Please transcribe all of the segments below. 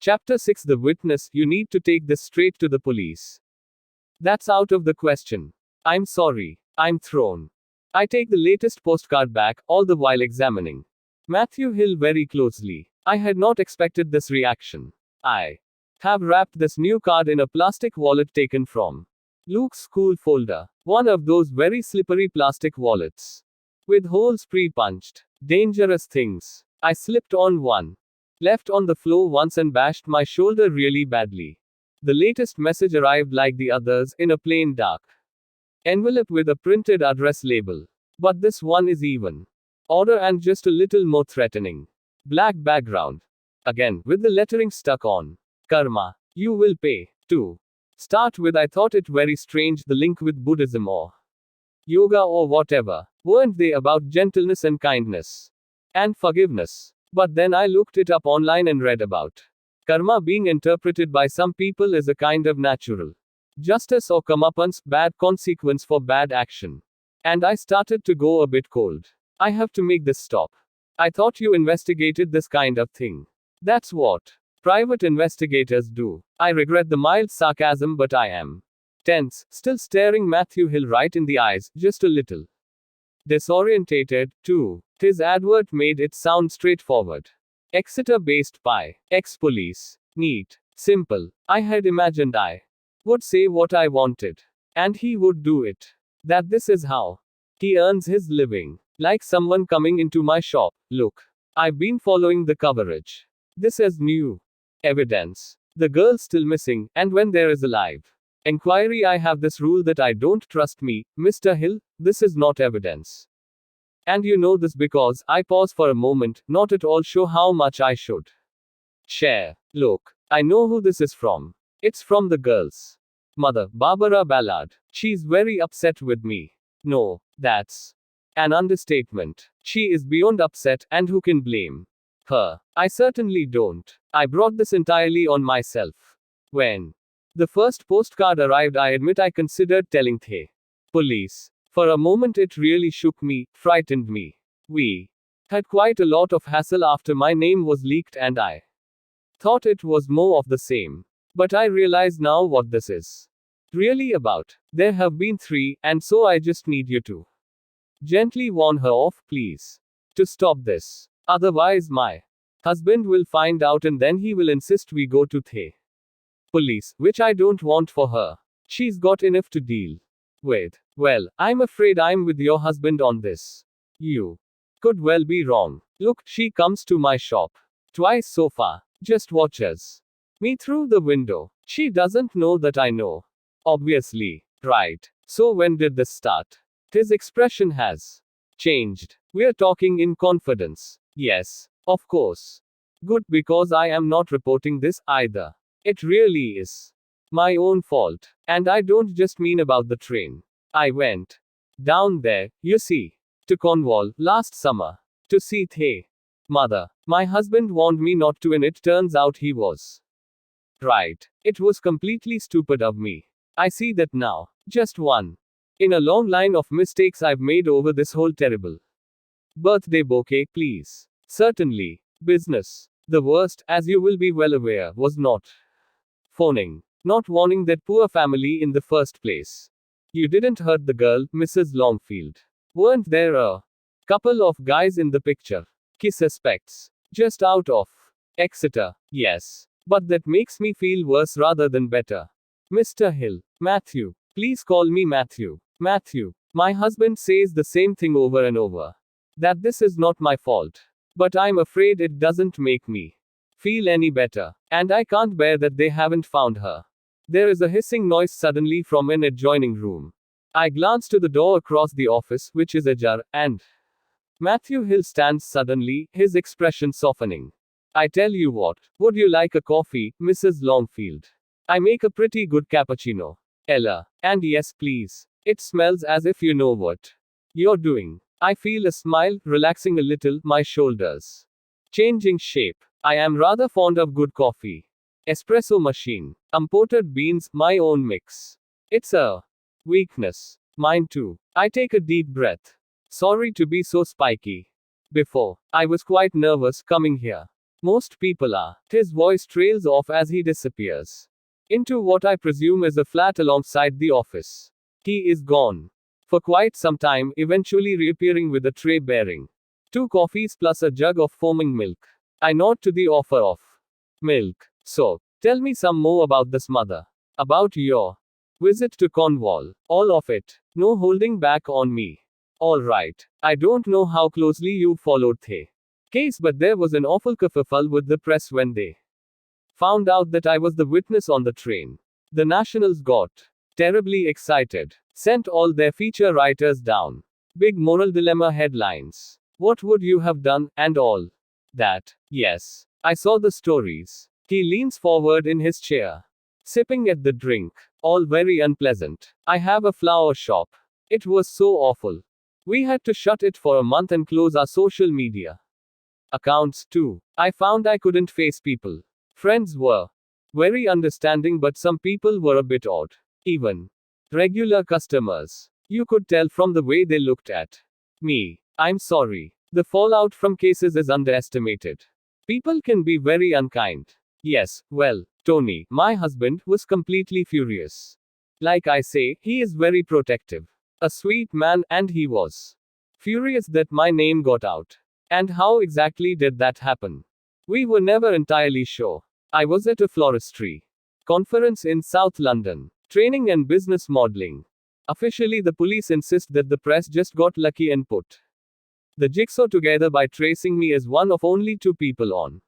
Chapter 6 The Witness. You need to take this straight to the police. That's out of the question. I'm sorry. I'm thrown. I take the latest postcard back, all the while examining Matthew Hill very closely. I had not expected this reaction. I have wrapped this new card in a plastic wallet taken from Luke's school folder. One of those very slippery plastic wallets with holes pre-punched. Dangerous things. I slipped on one. Left on the floor once and bashed my shoulder really badly. The latest message arrived like the others, in a plain dark envelope with a printed address label. But this one is even odder and just a little more threatening. Black background. Again, with the lettering stuck on. Karma. You will pay. To start with, I thought it very strange, the link with Buddhism or yoga or whatever. Weren't they about gentleness and kindness and forgiveness? But then I looked it up online and read about karma being interpreted by some people as a kind of natural justice or comeuppance, bad consequence for bad action. And I started to go a bit cold. I have to make this stop. I thought you investigated this kind of thing. That's what private investigators do. I regret the mild sarcasm, but I am tense, still staring Matthew Hill right in the eyes, just a little disorientated, too. His advert made it sound straightforward. Exeter-based Pi. Ex-police. Neat. Simple. I had imagined I would say what I wanted. And he would do it. That this is how he earns his living. Like someone coming into my shop. Look. I've been following the coverage. This is new evidence. The girl's still missing, and when there is a live inquiry, I have this rule that I don't trust me, Mr. Hill, this is not evidence. And you know this because I pause for a moment, not at all sure how much I should share. Look, I know who this is from. It's from the girl's mother, Barbara Ballard. She's very upset with me. No, that's an understatement. She is beyond upset, and who can blame her? I certainly don't. I brought this entirely on myself. When the first postcard arrived, I admit I considered telling the police. For a moment it really shook me, frightened me. We had quite a lot of hassle after my name was leaked, and I thought it was more of the same. But I realize now what this is really about. There have been 3, and so I just need you to gently warn her off, please. To stop this. Otherwise my husband will find out, and then he will insist we go to the police, which I don't want for her. She's got enough to deal with. Well, I'm afraid I'm with your husband on this. You could well be wrong. Look, she comes to my shop twice so far. Just watches me through the window. She doesn't know that I know. Obviously. Right. So when did this start? His expression has changed. We're talking in confidence. Yes, of course. Good, because I am not reporting this either. It really is my own fault. And I don't just mean about the train. I went down there, you see, to Cornwall last summer to see the mother. My husband warned me not to, and it turns out he was right. It was completely stupid of me. I see that now. Just one in a long line of mistakes I've made over this whole terrible birthday bouquet, please. Certainly. Business. The worst, as you will be well aware, was not phoning. Not warning that poor family in the first place. You didn't hurt the girl, Mrs. Longfield. Weren't there a couple of guys in the picture? Kiss suspects. Just out of Exeter. Yes. But that makes me feel worse rather than better. Mr. Hill. Matthew. Please call me Matthew. Matthew. My husband says the same thing over and over. That this is not my fault. But I'm afraid it doesn't make me feel any better. And I can't bear that they haven't found her. There is a hissing noise suddenly from an adjoining room. I glance to the door across the office, which is ajar, and Matthew Hill stands suddenly, his expression softening. I tell you what, would you like a coffee, Mrs. Longfield? I make a pretty good cappuccino. Ella. And yes, please. It smells as if you know what you're doing. I feel a smile, relaxing a little, my shoulders changing shape. I am rather fond of good coffee. Espresso machine. Imported beans, my own mix. It's a weakness. Mine too. I take a deep breath. Sorry to be so spiky. Before, I was quite nervous coming here. Most people are. His voice trails off as he disappears into what I presume is a flat alongside the office. He is gone for quite some time, eventually reappearing with a tray bearing 2 coffees plus a jug of foaming milk. I nod to the offer of milk. So, tell me some more about this mother. About your visit to Cornwall. All of it. No holding back on me. Alright. I don't know how closely you followed the case, but there was an awful kerfuffle with the press when they found out that I was the witness on the train. The Nationals got terribly excited. Sent all their feature writers down. Big moral dilemma headlines. What would you have done, and all that. Yes. I saw the stories. He leans forward in his chair, sipping at the drink. All very unpleasant. I have a flower shop. It was so awful. We had to shut it for a month and close our social media accounts too. I found I couldn't face people. Friends were very understanding, but some people were a bit odd. Even regular customers. You could tell from the way they looked at me. I'm sorry. The fallout from cases is underestimated. People can be very unkind. Yes, well, Tony, my husband, was completely furious. Like I say, he is very protective. A sweet man, and he was furious that my name got out. And how exactly did that happen? We were never entirely sure. I was at a floristry conference in South London. Training and business modeling. Officially, the police insist that the press just got lucky and put the jigsaw together by tracing me as one of only 2 people on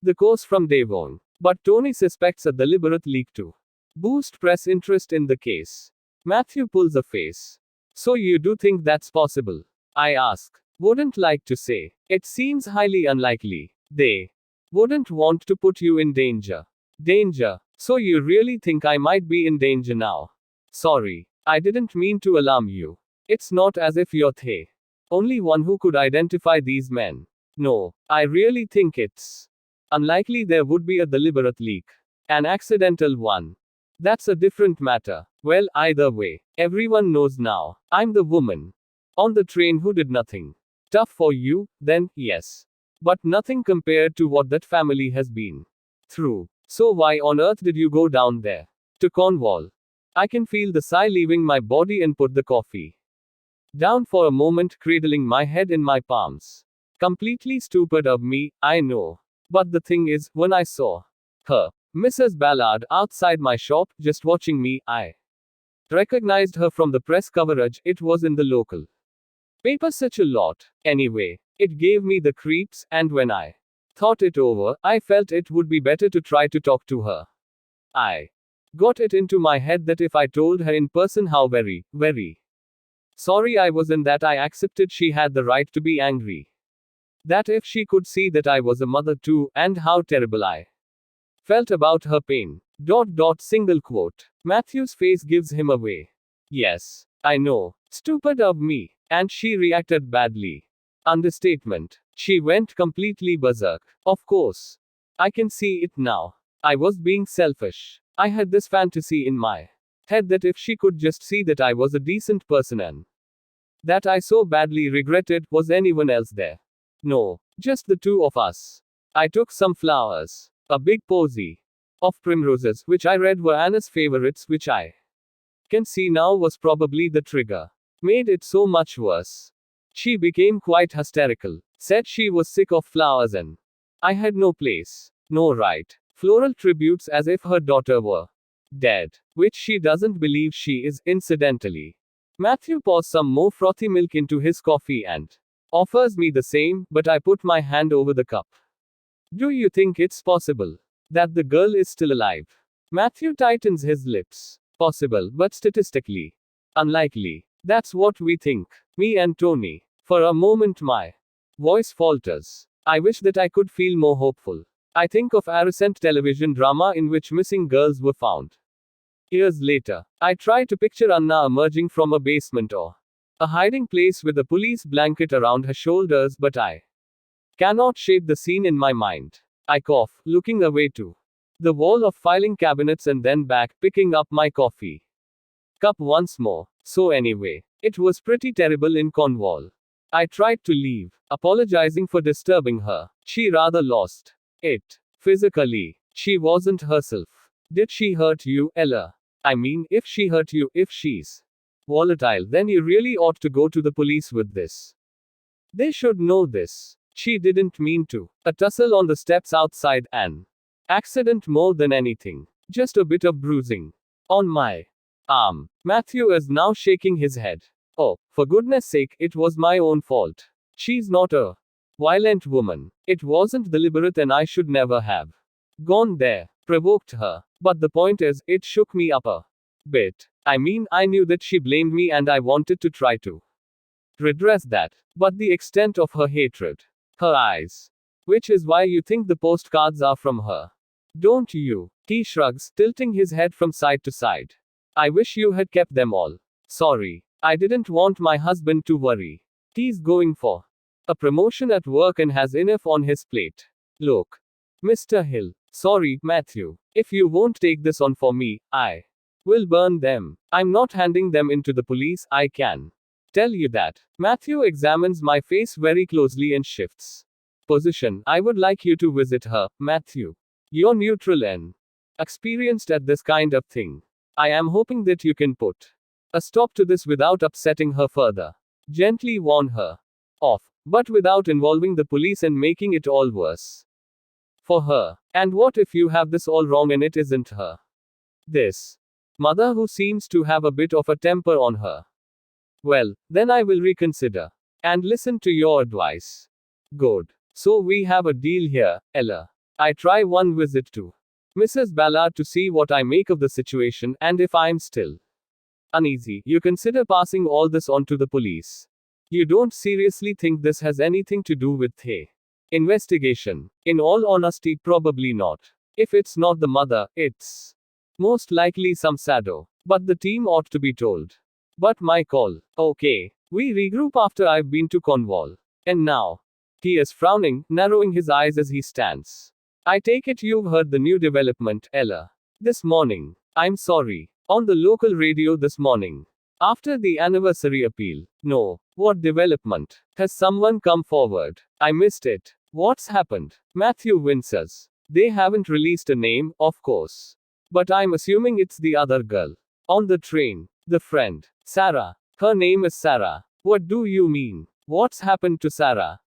the course from day one. But Tony suspects a deliberate leak to boost press interest in the case. Matthew pulls a face. So you do think that's possible? I ask. Wouldn't like to say. It seems highly unlikely. They wouldn't want to put you in danger. Danger? So you really think I might be in danger now? Sorry. I didn't mean to alarm you. It's not as if you're the only one who could identify these men. No, I really think it's unlikely there would be a deliberate leak. An accidental one. That's a different matter. Well, either way, everyone knows now. I'm the woman on the train who did nothing. Tough for you, then, yes. But nothing compared to what that family has been through. So why on earth did you go down there? To Cornwall. I can feel the sigh leaving my body and put the coffee down for a moment, cradling my head in my palms. Completely stupid of me, I know. But the thing is, when I saw her, Mrs. Ballard, outside my shop, just watching me, I recognized her from the press coverage. It was in the local paper such a lot. Anyway, it gave me the creeps, and when I thought it over, I felt it would be better to try to talk to her. I got it into my head that if I told her in person how very, very sorry I was and that I accepted she had the right to be angry. That if she could see that I was a mother too, and how terrible I felt about her pain. Single quote. Matthew's face gives him away. Yes, I know. Stupid of me. And she reacted badly. Understatement. She went completely berserk. Of course. I can see it now. I was being selfish. I had this fantasy in my head that if she could just see that I was a decent person and that I so badly regretted, was anyone else there? No. Just the 2 of us. I took some flowers. A big posy of primroses, which I read were Anna's favorites, which I can see now was probably the trigger. Made it so much worse. She became quite hysterical. Said she was sick of flowers and I had no place, no right. Floral tributes as if her daughter were dead. Which she doesn't believe she is, incidentally. Matthew pours some more frothy milk into his coffee and offers me the same, but I put my hand over the cup. Do you think it's possible that the girl is still alive? Matthew tightens his lips. Possible, but statistically unlikely. That's what we think. Me and Tony. For a moment my voice falters. I wish that I could feel more hopeful. I think of a recent television drama in which missing girls were found. Years later, I try to picture Anna emerging from a basement or a hiding place with a police blanket around her shoulders, but I cannot shape the scene in my mind. I cough, looking away to the wall of filing cabinets and then back, picking up my coffee cup once more. So anyway, it was pretty terrible in Cornwall. I tried to leave, apologizing for disturbing her. She rather lost It. Physically. She wasn't herself. Did she hurt you, Ella? I mean, if she hurt you, if she's volatile, then you really ought to go to the police with this. They should know this. She didn't mean to. A tussle on the steps outside, an accident more than anything. Just a bit of bruising on my arm. Matthew is now shaking his head. Oh, for goodness sake, it was my own fault. She's not a violent woman. It wasn't deliberate and I should never have gone there, provoked her. But the point is, it shook me up a bit. I mean, I knew that she blamed me and I wanted to try to redress that. But the extent of her hatred, her eyes. Which is why you think the postcards are from her. Don't you? He shrugs, tilting his head from side to side. I wish you had kept them all. Sorry. I didn't want my husband to worry. He's going for a promotion at work and has enough on his plate. Look, Mr. Hill. Sorry, Matthew. If you won't take this on for me, I will burn them. I'm not handing them into the police, I can tell you that. Matthew examines my face very closely and shifts position. I would like you to visit her, Matthew. You're neutral and experienced at this kind of thing. I am hoping that you can put a stop to this without upsetting her further. Gently warn her off, but without involving the police and making it all worse for her. And what if you have this all wrong and it isn't her? This mother who seems to have a bit of a temper on her. Well, then I will reconsider and listen to your advice. Good. So we have a deal here, Ella. I try one visit to Mrs. Ballard to see what I make of the situation, and if I'm still uneasy, you consider passing all this on to the police. You don't seriously think this has anything to do with the investigation? In all honesty, probably not. If it's not the mother, it's most likely some sado. But the team ought to be told. But my call. Okay. We regroup after I've been to Cornwall. And now. He is frowning, narrowing his eyes as he stands. I take it you've heard the new development, Ella. This morning. I'm sorry. On the local radio this morning. After the anniversary appeal. No. What development? Has someone come forward? I missed it. What's happened? Matthew winces. They haven't released a name, of course. But I'm assuming it's the other girl. On the train. The friend. Sarah. Her name is Sarah. What do you mean? What's happened to Sarah?